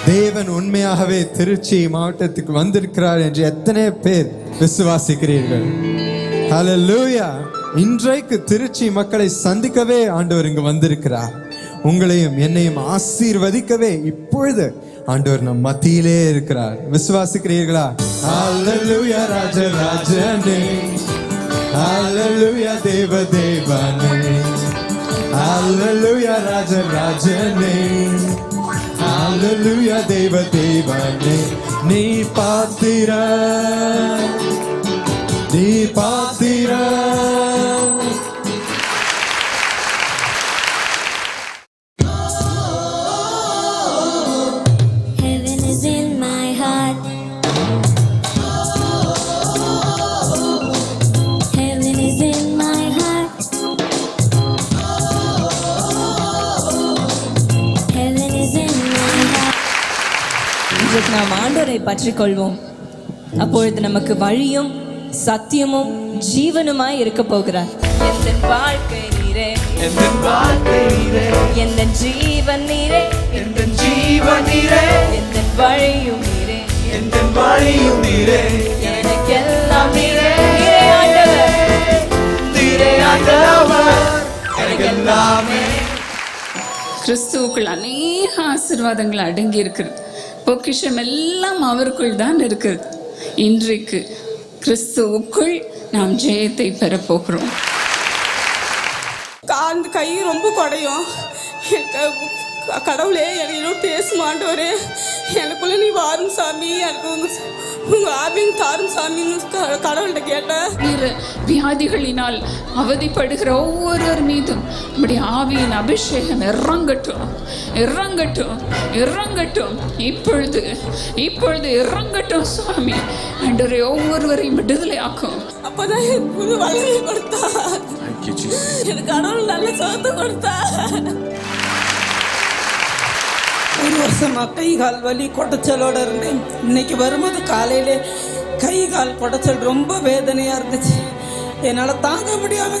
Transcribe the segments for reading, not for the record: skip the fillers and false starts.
தேவன் உண்மையாகவே திருச்சி மாவட்டத்துக்கு வந்திருக்கிறார் என்று எத்தனை பேர் விசுவாசிக்கிறீர்கள்? ஹல்லேலூயா. இன்றைக்கு திருச்சி மக்களை சந்திக்கவே ஆண்டவர் இங்கு வந்திருக்கிறார். உங்களையும் என்னையும் ஆசீர்வதிக்கவே இப்பொழுது ஆண்டவர் நம் மத்தியிலே இருக்கிறார். விசுவாசிக்கிறீர்களா? ஹல்லேலூயா ராஜராஜனே, ஹல்லேலூயா தேவ தேவனே, ஹல்லேலூயா ராஜராஜனே, ஹல்லேலூயா தேவ தேவனே. நீ பாத்திரா, நீ Patra. Heaven is in my heart. Heaven is in my heart. Heaven is in my heart. இன்றைக்கு நாம் ஆண்டவரை பற்றிக் கொள்வோம். அப்பொழுது நமக்கு வழியும் சத்தியமும் ஜீவனுமாய் இருக்க போகிறார். என் வாழ்க்கை நீரே, என் வாழ்க்கை நீரே, என் ஜீவன் நீரே, என் ஜீவன் நீரே, என் வழியும் நீரே, என் வழியும் நீரே, எனக்கெல்லாம் நீரே. நீரே ஆண்டவர், நீரே ஆண்டவர், எனக்கெல்லாமே. கிறிஸ்துவுக்குள் அநேக ஆசீர்வாதங்கள் அடங்கி இருக்கிறது. பொக்கிஷம் எல்லாம் அவருக்குள் தான் இருக்கிறது. இன்றைக்கு கிறிஸ்துவுக்குள் நாம் ஜெயத்தை பெறப்போகிறோம். கை ரொம்ப குடையும். கடவுளே எனக்கு பேசுமாண்டவரே, எனக்குள்ள நீ வாரும் சாமி, எனக்கு உங்க ஆவியும் தாரும் சாமின்னு கடவுள்கிட்ட கேட்டேன். வியாதிகளினால் அவதிப்படுகிற ஒவ்வொருவர் மீதும் நம்முடைய ஆவியின் அபிஷேகம் இறங்கட்டும், இறங்கட்டும், இறங்கட்டும். இப்பொழுது இப்பொழுது இறங்கட்டும் சுவாமி. ஆண்டவரே, ஒவ்வொருவரையும் விடுதலை ஆக்கும். அப்பதான் எனக்கு புது வளர்ச்சி கொடுத்தா, எனக்கு கடவுள் நல்ல சொத்து கொடுத்தா. ஒரு வருஷமா கை கால் வலி கொடைச்சலோட இருந்தேன். இன்னைக்கு வரும்போது காலையிலே கை கால் கொடைச்சல் ரொம்ப வேதனையா இருந்துச்சு. என்னால் தாங்க முடியாம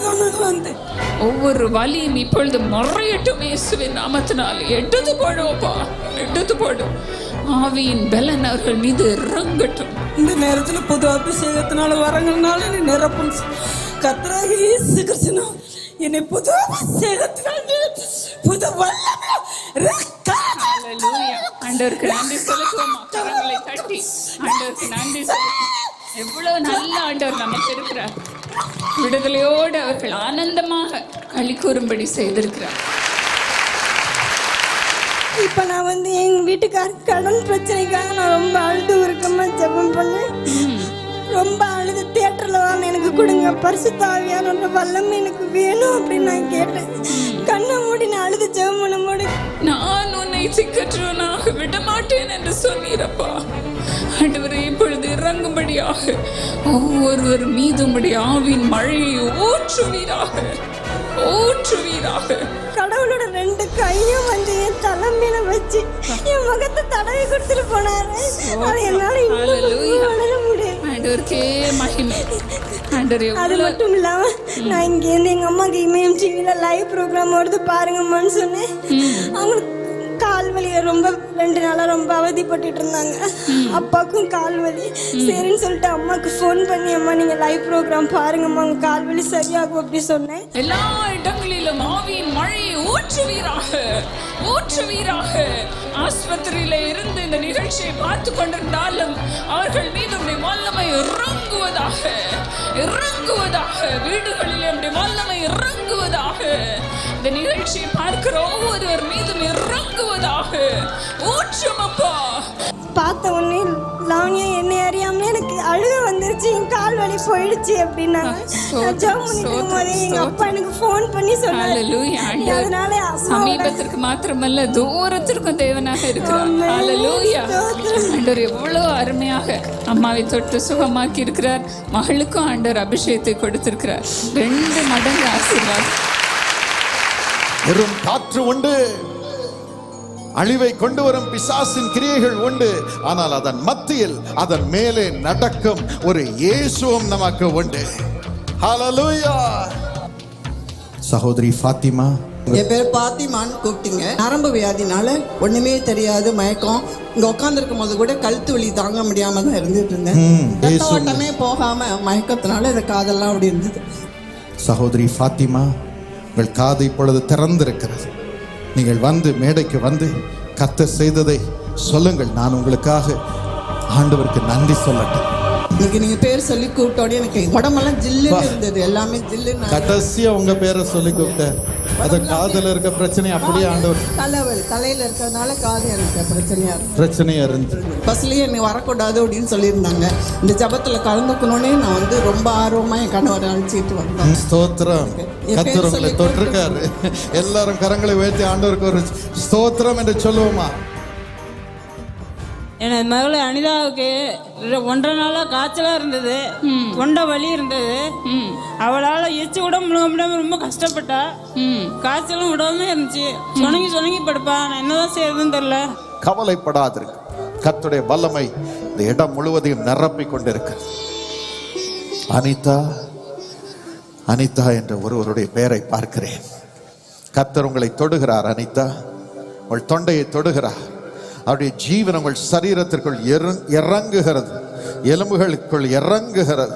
வந்தேன். ஒவ்வொரு வலியும் இப்பொழுது முறையட்டும் இயேசுவின் நாமத்தினால். எடுத்து போடுவோப்பா, எடுத்து போடும். ஆவியின் பலன் அவர்கள் மீது இறங்கட்டும். இந்த நேரத்தில் புது அபிஷேகத்தினால வரங்கள்னால நீ நிரப்பும் கர்த்தராகிய இயேசு கிறிஸ்து என்னை புது அபிஷேகத்தினால் புது ஆண்டவருக்கு நன்றி செலுத்துவோமா? கரங்களை தட்டி ஆண்டவருக்கு நன்றி செலுத்துவோம். எவ்வளவு நல்ல ஆண்டவர் நமக்கு இருக்கிறார். விடுதலையோடு அவர்கள் ஆனந்தமாக களி கூறும்படி செய்திருக்கிறார். இப்போ நான் எங்கள் வீட்டுக்காரர் கடன் பிரச்சனைக்காக நான் ரொம்ப அழுது உருக்கமா ஜெபம் பண்ணேன். ரொம்ப அழுது தியேட்டரில் வாங்க எனக்கு கொடுங்க, பரிசுத்த ஆவியானோட வல்லமை எனக்கு வேணும் அப்படின்னு நான் கேட்டேன். கண்ணை மூடி நான் அழுது ஜெபம் பண்ண மூடி, நான் உன்னை திக்கற்றவனாக விட மாட்டேன் என்று சொன்னீரப்பா. ஆண்டவரே, இப்பொழுது இறங்கும்படியாக ஒவ்வொருவர் மீது உம்முடைய ஆவின் மழையை ஊற்றுவீராக, ஊற்றுவீராக. கடவுளோட 2 கையும் என் தலைமையில வச்சு என் முகத்தை தடவி கொடுத்துட்டு போனாரு. என்னால வளர முடியும். ஆண்டவருக்கே மகிமை. அது மட்டும் இல்லாம நான் இங்க இருந்து எங்க அம்மாக்கு இமயம் டிவில லைவ் ப்ரோக்ராம் வருது பாருங்கம்மான்னு சொன்னேன். அவங்களுக்கு கால் வலி ரொம்ப 2 நாளா ரொம்ப அவதிப்பட்டு இருந்தாங்க. அப்பாவுக்கும் கால் வலி. சரின்னு சொல்லிட்டு அம்மாக்கு ஃபோன் பண்ணி, அம்மா நீங்க லைவ் ப்ரோக்ராம் பாருங்கம்மா, உங்க கால் வலி சரியாகும் அப்படி சொன்னேன். எல்லா இடங்களிலும் ஆவியின் மழையை ஊற்றுவீராக, ஊற்றுவீராக. ஆஸ்பத்திரியில இருந்து இந்த நிகழ்ச்சியை பார்த்து கொண்டிருந்தாலும் அவர்கள் மீது உடைய வல்லமை இறங்குவதாக, இறங்குவதாக. வீடுகளில் உடைய வல்லமை இறங்குவதாக. இந்த நிகழ்ச்சியை பார்க்கிற ஒவ்வொருவர் மீதும் இறங்குவதாக. ஊற்றுமப்பா. பார்த்த உடனே லாவண்யா என்னை அறியாமலே எனக்கு அழுக வந்துருச்சு, என் கால் வலி போயிடுச்சு அப்படின்னாங்க. ஜெபம் பண்ணிட்டு இருக்கும்போதே எங்க அப்பா எனக்கு ஃபோன் பண்ணி சொன்னாரு. அதனால சமீபத்திற்கு மாத்திரமல்ல தூரத்திற்கும் தேவனாக இருக்கிறார். ஹல்லேலூயா. ஆண்டவர் எவ்வளவு அருமையாக அம்மாவை தொட்டு சுகமாக்கி இருக்கிறார். மகளுக்கும் ஆண்டவர் அபிஷேகத்தை கொடுத்திருக்கிறார். 2 மடங்கு ஆசீர்வாதம். வெறும் காற்று உண்டு, அழிவை கொண்டு வரும் பிசாசின் கிரியைகள் உண்டு. ஆனால் அதன் மத்தியில் அதன் மேலே நடக்கும் ஒரு இயேசுவும் நமக்கு உண்டு. ஹல்லேலூயா. சகோதரி ஃபாத்திமா என் பேர் பாத்திமான்னு கூப்பிட்டீங்க. நரம்பு வியாதினால ஒண்ணுமே தெரியாது, மயக்கம். இங்க உட்காந்துருக்கும் போது கூட கழுத்து வலி தாங்க முடியாம தான் இருந்துட்டு இருந்தேன். ரத்த ஓட்டமே போகாம மயக்கத்தினால இந்த காதெல்லாம் அப்படி இருந்தது. சகோதரி ஃபாத்திமா, உங்கள் காது இப்பொழுது திறந்திருக்கிறது. நீங்கள் வந்து மேடைக்கு வந்து கர்த்தர் செய்ததை சொல்லுங்கள். நான் உங்களுக்காக ஆண்டவருக்கு நன்றி சொல்லட்டும். இன்னைக்கு நீங்க பேர் சொல்லி கூப்பிட்டோட எனக்கு உடம்பெல்லாம் ஜில்லுன்னு இருந்தது, எல்லாமே ஜில்லுன்னு. கடைசியா உங்க பேரை சொல்லி கூப்பிட்டேன். அது காதுல இருக்க பிரச்சனை அப்படியே ஆண்டவர் தலைவலி தலையில இருக்கிறதுனால காது எனக்கு பிரச்சனையா இருந்துச்சு. பஸ்லயே என்னை வரக்கூடாது அப்படின்னு சொல்லியிருந்தாங்க. இந்த ஜபத்துல கலந்துக்கணும்னே நான் வந்து ரொம்ப ஆர்வமா என் கணவரை அனுப்பிச்சிட்டு வந்தேன். ஸ்தோத்திரம். கர்த்தர் உங்களை தொட்டிருக்காரு. எல்லாரும் கரங்களை உயர்த்தி ஆண்டவருக்கு ஒரு ஸ்தோத்திரம் என்று சொல்லுவோமா? எனது மகள் அனிதாவுக்கு 1.5 நாளாக காய்ச்சலாக இருந்தது, தொண்டை வலி இருந்தது. அவளால் எச்சு கூட முழுங்க முடியாமல் ரொம்ப கஷ்டப்பட்டா. காய்ச்சலும் விடாம இருந்துச்சு. சொனங்கி படுப்பா. நான் என்னதான் செய்யறதுன்னு தெரியல. கவலைப்படாதிருக்கு. கர்த்தருடைய வல்லமை இந்த இடம் முழுவதையும் நிரப்பி கொண்டிருக்கு. அனிதா என்ற ஒருவருடைய பெயரை பார்க்கிறேன். கர்த்தர் உங்களை தொடுகிறார். அனிதா, உங்கள் தொண்டையை தொடுகிறார். அவருடைய ஜீவன் உங்கள் சரீரத்திற்குள் இறங்குகிறது, எலும்புகளுக்குள் இறங்குகிறது.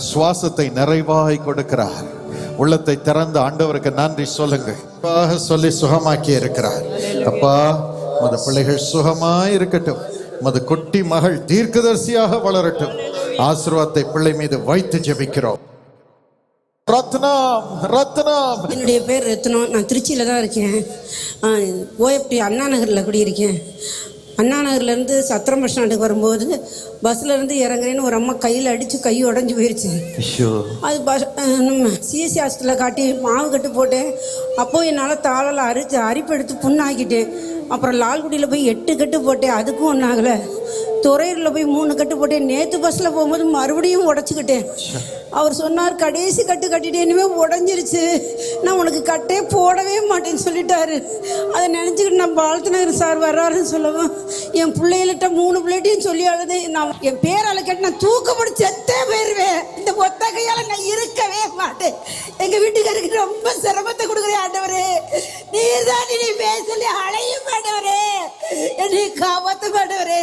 சுவாசத்தை நிறைவாய் கொடுக்கிறார். உள்ளத்தை திறந்து ஆண்டவருக்கு நன்றி சொல்லுங்கள். சொல்லி சுகமாக்கி இருக்கிறார். அப்பா, மது பிள்ளைகள் சுகமாய் இருக்கட்டும். மது குட்டி மகள் தீர்க்கதரிசியாக வளரட்டும். ஆசீர்வாதத்தை பிள்ளை மீது வைத்து ஜெபிக்கிறோம். ரத்னம். என்னுடைய பேர் ரத்னம். நான் திருச்சியில் தான் இருக்கேன். ஓஎப்டி அண்ணா நகரில் குடியிருக்கேன். அண்ணா நகர்லேருந்து சத்திரம் பஸ் ஸ்டாண்டுக்கு வரும்போது பஸ்ஸில் இறங்குறேன்னு ஒரு அம்மா கையில் அடித்து கை உடஞ்சி போயிடுச்சு. அது நம்ம சிஎஸ்சி ஹாஸ்பிட்டலில் காட்டி மாவு கட்டு போட்டேன். அப்போது என்னால் தாளால் அரிப்பு எடுத்து புண்ணாக்கிட்டேன். அப்புறம் லால்குடியில் போய் 8 கட்டு போட்டேன், அதுக்கும் ஒன்றாகலை. துறையூரில் போய் 3 கட்டு போட்டேன். நேற்று பஸ்ஸில் போகும்போது மறுபடியும் உடச்சிக்கிட்டேன். அவர் சொன்னார், கடைசி கட்டு கட்டிட்டு இனிமேல் உடஞ்சிருச்சு, நான் உனக்கு கட்டே போடவே மாட்டேன்னு சொல்லிட்டாரு. அதை நினச்சிக்கிட்டு நான் பாலத்தினகர் சார் வர்றாருன்னு சொல்லவும் என் பிள்ளைகள்கிட்ட 3 பிள்ளைட்டையும் சொல்லி அழுது. நான் என் பேரால் கேட்டு நான் தூக்கப்படி செத்தே போயிடுவேன். இந்த ஒத்த கையால் நான் இருக்கவே மாட்டேன். எங்கள் வீட்டுக்காருக்கு ரொம்ப சிரமத்தை கொடுக்குறேன் ஆண்டவரே. நீர் தான் நீ பேசலி அழையும் ஆண்டவரே, என்னை காப்பாற்ற மாட்டவரே.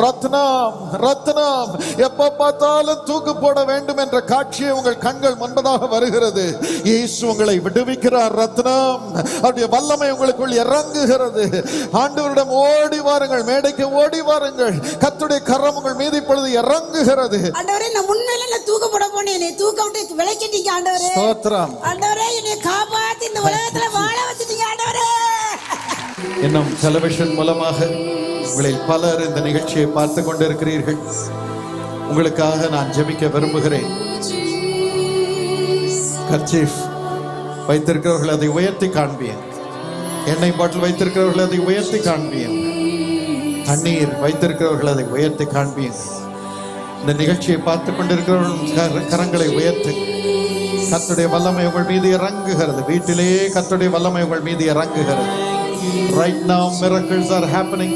ரத்னம், எப்ப பார்த்தாலும் தூக்கு போட வேண்டும் என்ற காட்சியை உங்கள் கண்கள் முன்பதாக வருகிறது. இயேசு உங்களை விடுவிக்கிறார். ரத்னம், அவருடைய வல்லமை உங்களுக்குள் இறங்குகிறது. ஆண்டவரிடம் ஓடி வாருங்கள், மேடைக்கு ஓடி வாருங்கள். கர்த்தருடைய கரம் உங்கள் மீது இப்பொழுது இறங்குகிறது. ஆண்டவரே, நான் முன்னிலையில தூக்க போட போனேன், என்னை தூக்க விட்டு விலக்கிட்டீங்க ஆண்டவரே. ஸ்தோத்திரம். ஆண்டவரே, என்னை காப்பாத்தி இந்த உலகத்துல வாழ வச்சிட்டீங்க ஆண்டவரே. இன்னும் டெலிவிஷன் மூலமாக உங்களில் பலர் இந்த நிகழ்ச்சியை பார்த்து கொண்டிருக்கிறீர்கள். உங்களுக்காக நான் ஜெபிக்க விரும்புகிறேன். கர்ச்சீஃப் வைத்திருக்கிறவர்கள் அதை உயர்த்தி காண்பியன். எண்ணெய் பாட்டில் வைத்திருக்கிறவர்கள் அதை உயர்த்தி காண்பியன். தண்ணீர் வைத்திருக்கிறவர்கள் அதை உயர்த்தி காண்பியன். இந்த நிகழ்ச்சியை பார்த்து கொண்டிருக்கிறவர்கள் கரங்களை உயர்த்து. கர்த்தருடைய வல்லமை உங்கள் மீது இறங்குகிறது. வீட்டிலேயே கர்த்தருடைய வல்லமை உங்கள் மீது இறங்குகிறது. Right now miracles are happening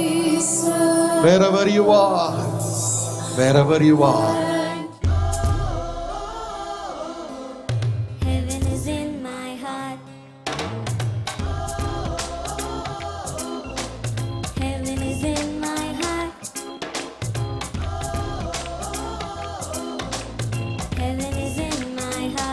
wherever you are.